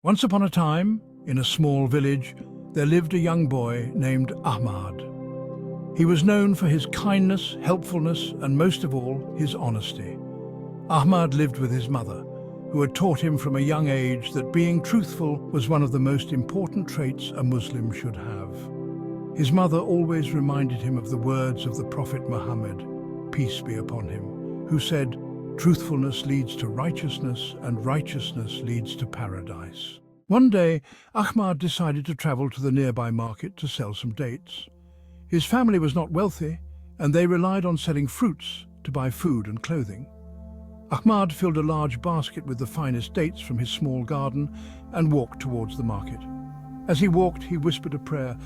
Once upon a time, in a small village, there lived a young boy named Ahmad. He was known for his kindness, helpfulness, and most of all, his honesty. Ahmad lived with his mother, who had taught him from a young age that being truthful was one of the most important traits a Muslim should have. His mother always reminded him of the words of the Prophet Muhammad, peace be upon him, who said, "Truthfulness leads to righteousness, and righteousness leads to paradise." One day, Ahmad decided to travel to the nearby market to sell some dates. His family was not wealthy, and they relied on selling fruits to buy food and clothing. Ahmad filled a large basket with the finest dates from his small garden and walked towards the market. As he walked, he whispered a prayer,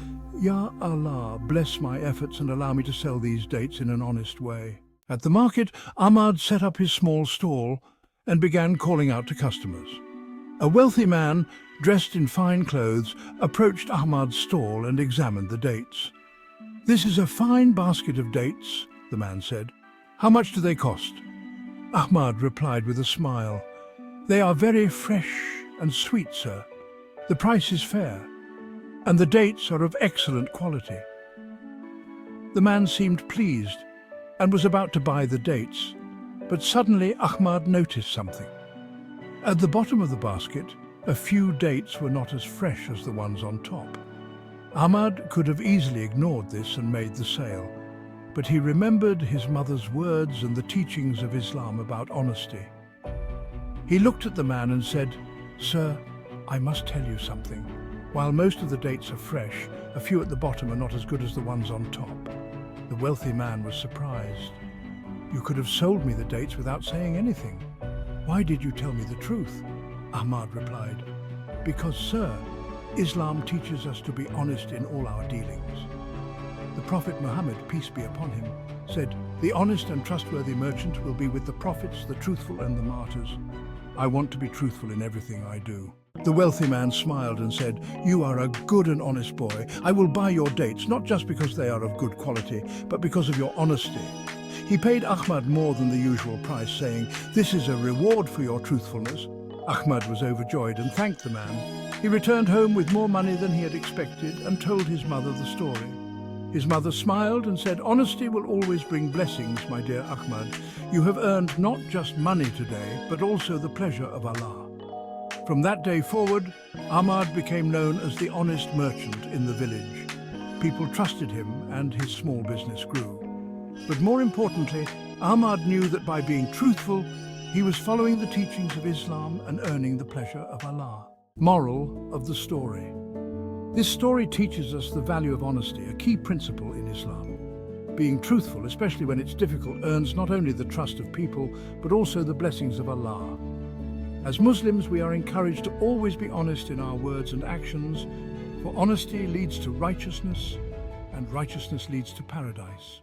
"Ya Allah, bless my efforts and allow me to sell these dates in an honest way." At the market, Ahmad set up his small stall and began calling out to customers. A wealthy man, dressed in fine clothes, approached Ahmad's stall and examined the dates. "This is a fine basket of dates," the man said. "How much do they cost?" Ahmad replied with a smile, "They are very fresh and sweet, sir. The price is fair, and the dates are of excellent quality." The man seemed pleased and was about to buy the dates, but suddenly Ahmad noticed something. At the bottom of the basket, a few dates were not as fresh as the ones on top. Ahmad could have easily ignored this and made the sale, but he remembered his mother's words and the teachings of Islam about honesty. He looked at the man and said, "Sir, I must tell you something. While most of the dates are fresh, a few at the bottom are not as good as the ones on top." The wealthy man was surprised. "You could have sold me the dates without saying anything. Why did you tell me the truth?" Ahmad replied, "Because, sir, Islam teaches us to be honest in all our dealings. The Prophet Muhammad, peace be upon him, said, 'The honest and trustworthy merchant will be with the prophets, the truthful and the martyrs.' I want to be truthful in everything I do." The wealthy man smiled and said, "You are a good and honest boy. I will buy your dates, not just because they are of good quality, but because of your honesty." He paid Ahmad more than the usual price, saying, "This is a reward for your truthfulness." Ahmad was overjoyed and thanked the man. He returned home with more money than he had expected and told his mother the story. His mother smiled and said, "Honesty will always bring blessings, my dear Ahmad. You have earned not just money today, but also the pleasure of Allah." From that day forward, Ahmad became known as the honest merchant in the village. People trusted him and his small business grew. But more importantly, Ahmad knew that by being truthful, he was following the teachings of Islam and earning the pleasure of Allah. Moral of the story. This story teaches us the value of honesty, a key principle in Islam. Being truthful, especially when it's difficult, earns not only the trust of people, but also the blessings of Allah. As Muslims, we are encouraged to always be honest in our words and actions, for honesty leads to righteousness, and righteousness leads to paradise.